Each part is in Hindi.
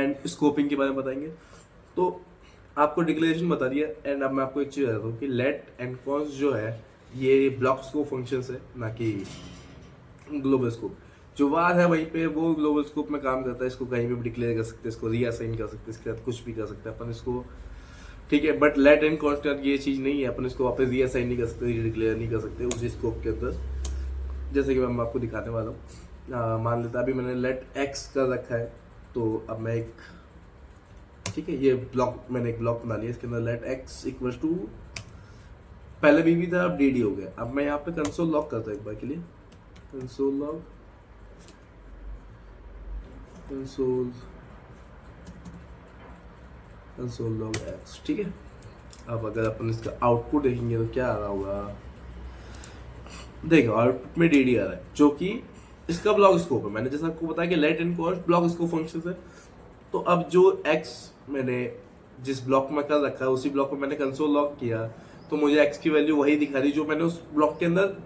एंड स्कोपिंग के बारे में बताएंगे। तो आपको डिक्लेरेशन बता दिया एंड अब मैं आपको एक चीज़ बता दूँ कि लेट एंड कॉन्स्ट जो है ये ब्लॉक स्कोप फंक्शंस है, ना कि ग्लोबल स्कोप। जो वार है वहीं पे वो ग्लोबल स्कोप में काम करता है। इसको कहीं पे भी डिक्लेयर कर सकते हैं, इसको रीअसाइन कर सकते हैं, इसके साथ कुछ भी कर सकते हैं अपन इसको, ठीक है। बट लेट एंड कॉन्स्टेंट ये चीज़ नहीं है, अपन इसको वापस रीअसाइन नहीं कर सकते, डिक्लेयर नहीं कर सकते उसी स्कोप के अंदर। जैसे कि मैं आपको दिखाने वाला हूँ, मान लेता अभी मैंने लेट एक्स कर रखा है, तो अब मैं एक, ठीक है, ये ब्लॉक मैंने एक ब्लॉक बना लिया, इसके अंदर लेट एक्स इक्वल टू, पहले भी था अब डी हो गया। अब मैं यहाँ पे कंसोल लॉग करता हूँ एक बार के लिए, console log, console log x, ठीक है। अब अगर अपन इसका आउटपुट देखेंगे तो क्या आ रहा होगा, देखो आउटपुट में डी आ रहा है जो कि इसका ब्लॉक स्कोप है। मैंने जैसा आपको बताया कि let and const block scope function है। तो अब जो एक्स मैंने जिस ब्लॉक में कर रखा है उसी ब्लॉक में मैंने कंसोल लॉग किया, तो मुझे एक्स की वैल्यू वही दिखा रही जो मैंने उस ब्लॉक के अंदर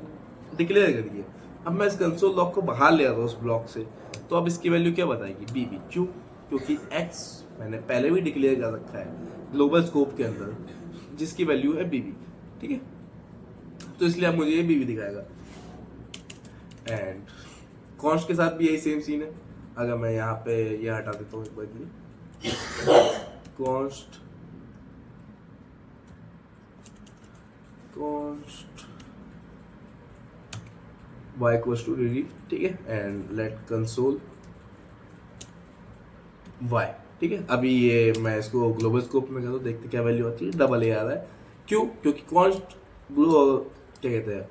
डिक्लेयर करी है। अब मैं इस कंसोल लॉग को बाहर ले आ रहा हूँ उस ब्लॉक से, तो अब इसकी वैल्यू क्या बताएगी, बीबी। क्यों? क्योंकि एक्स मैंने पहले भी डिक्लेयर कर रखा है ग्लोबल स्कोप के अंदर जिसकी वैल्यू है बीबी, ठीक है। तो इसलिए अब मुझे ये बीबी दिखाएगा। एंड कॉन्स्ट के साथ भी यही सेम सीन है। अगर मैं यहाँ पे ये हटा देता हूँ एक बार के लिए, const y equals to D, ठीक है, एंड लेट कंसोल y, ठीक है। अभी ये मैं इसको ग्लोबल स्कोप में करता हूँ, देखते क्या वैल्यू आती है, डबल ए आ रहा है। क्यों? क्योंकि कॉन्स्ट क्या कहते हैं,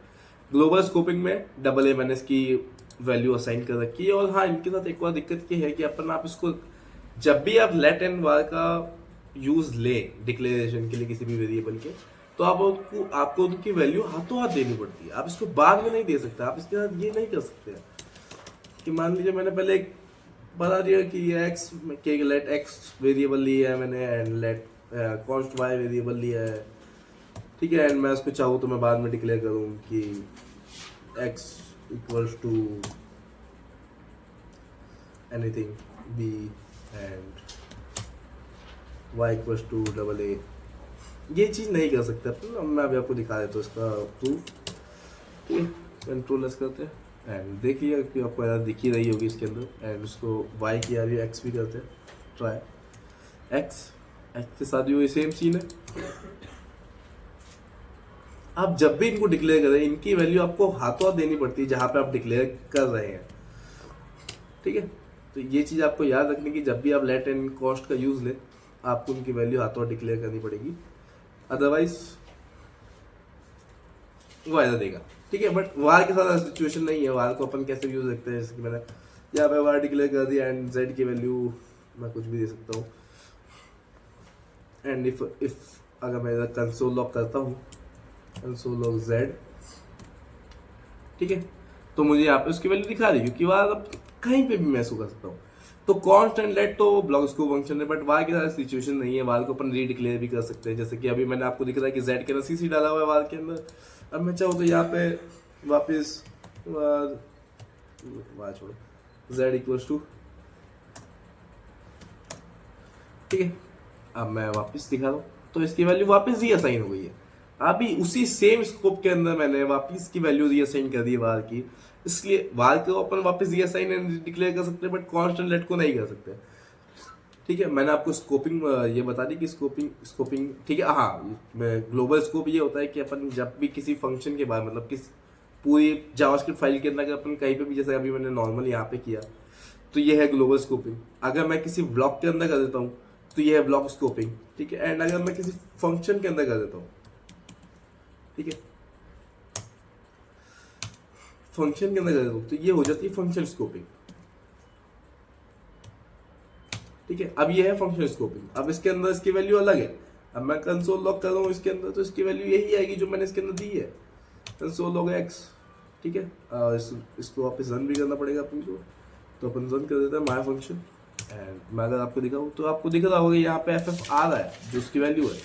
ग्लोबल स्कोपिंग में डबल ए मैंने इसकी वैल्यू असाइन कर रखी है। और हाँ, इनके साथ एक और दिक्कत ये है कि अपन आप इसको जब भी आप लेट एंड वार का यूज ले डिक्लेरेशन के लिए किसी भी वेरिएबल के, तो आपको उनकी वैल्यू हाथों हाथ देनी पड़ती है। आप इसको बाद में नहीं दे सकते। आप इसके साथ ये नहीं कर सकते कि मान लीजिए मैंने पहले एक बता दिया कि ये एक्स के लेट एक्स वेरिएबल लिया है मैंने and let const Y variable लिया है, ठीक है। एंड मैं उसको चाहूँ तो मैं बाद में डिक्लेयर करूँ कि X equals to anything B and Y equals to double A, ये चीज़ नहीं कर सकते अपन। मैं अभी आपको दिखा देता हूँ इसका प्रूफ, ठीक है। कंट्रोल एस करते हैं एंड देखिए कि आपको यार दिख ही रही होगी इसके अंदर। एंड उसको वाई की आ रही है, एक्स भी करते हैं, ट्राई एक्स के साथ भी वही सेम सीन है। आप जब भी इनको डिक्लेयर करें, इनकी वैल्यू आपको हाथों हाथ देनी पड़ती है जहाँ पे आप डिक्लेयर कर रहे हैं, ठीक है। तो ये चीज़ आपको याद रखने की, जब भी आप लेट एंड कॉस्ट का यूज़ लें आपको उनकी वैल्यू हाथों हाथ डिक्लेयर करनी पड़ेगी, अदरवाइज वो ऐसा देगा, ठीक है। बट वार के साथ सिचुएशन नहीं है। वार को अपन कैसे यूज रखते हैं, जैसे कि मैंने यहाँ पे वार डिक्लेयर कर दिया एंड जेड की वैल्यू मैं कुछ भी दे सकता हूँ। एंड इफ अगर मैं कंसोल लॉग करता हूँ, कंसोल लॉग जेड, ठीक है, तो मुझे यहाँ पे उसकी वैल्यू दिखा रही है, क्योंकि वार अब कहीं पे भी मैं इसको कर सकता हूँ। तो कॉन्स्ट एंड लेट तो ब्लॉक स्कोप फंक्शन है, बट वार के साथ सिचुएशन नहीं है। वार को अपन रीडिक्लेयर भी कर सकते हैं, जैसे कि अभी मैंने आपको दिख रहा है कि जेड के अंदर सीसी डाला हुआ है वार के अंदर। अब मैं चाहूँ तो यहाँ पे वापस वार छोड़ो जेड इक्वल्स टू, ठीक है। अब मैं वापस दिखा रहा हूँ तो इसकी वैल्यू वापस ही असाइन हो गई है। अभी उसी सेम स्कोप के अंदर मैंने वापस की वैल्यू रीअसाइन कर दी है वार की, इसलिए वार को अपन वापस रीअसाइन एंड डिक्लेयर कर सकते हैं, बट कांस्टेंट लेट को नहीं कर सकते, ठीक है। मैंने आपको स्कोपिंग ये बता दी कि स्कोपिंग ठीक है। हाँ, ग्लोबल स्कोप ये होता है कि अपन जब भी किसी फंक्शन के बाद, मतलब किस पूरी जावास्क्रिप्ट फाइल के अंदर अपन कहीं पे भी, जैसे अभी मैंने नॉर्मल यहाँ पे किया, तो ये है ग्लोबल स्कोपिंग। अगर मैं किसी ब्लॉक के अंदर कर देता हूँ तो ये है ब्लॉक स्कोपिंग, ठीक है। एंड अगर मैं किसी फंक्शन के अंदर कर देता हूँ, ठीक है, फंक्शन के अंदर कर देता हूँ, तो ये हो जाती है फंक्शन स्कोपिंग, ठीक है। अब ये है फंक्शन स्कोपिंग। अब इसके अंदर इसकी वैल्यू अलग है। अब मैं कंसोल लॉग कर रहा हूँ इसके अंदर, तो इसकी वैल्यू यही आएगी जो मैंने इसके अंदर दी है, कंसोल लॉग एक्स, ठीक है। इसको वापस रन भी करना पड़ेगा अपन को, तो अपन रन कर देते हैं माय फंक्शन। एंड मैं अगर आपको दिखाऊँ तो आपको दिख रहा होगा यहाँ पे एफ आ रहा है जो उसकी वैल्यू है।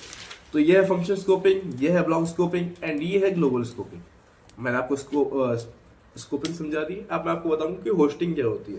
तो ये है फंक्शन स्कोपिंग, ये है ब्लॉक स्कोपिंग एंड ये है ग्लोबल स्कोपिंग। मैंने आपको स्कोपिंग समझा दी। अब मैं आपको बताऊंगा कि होस्टिंग क्या होती है।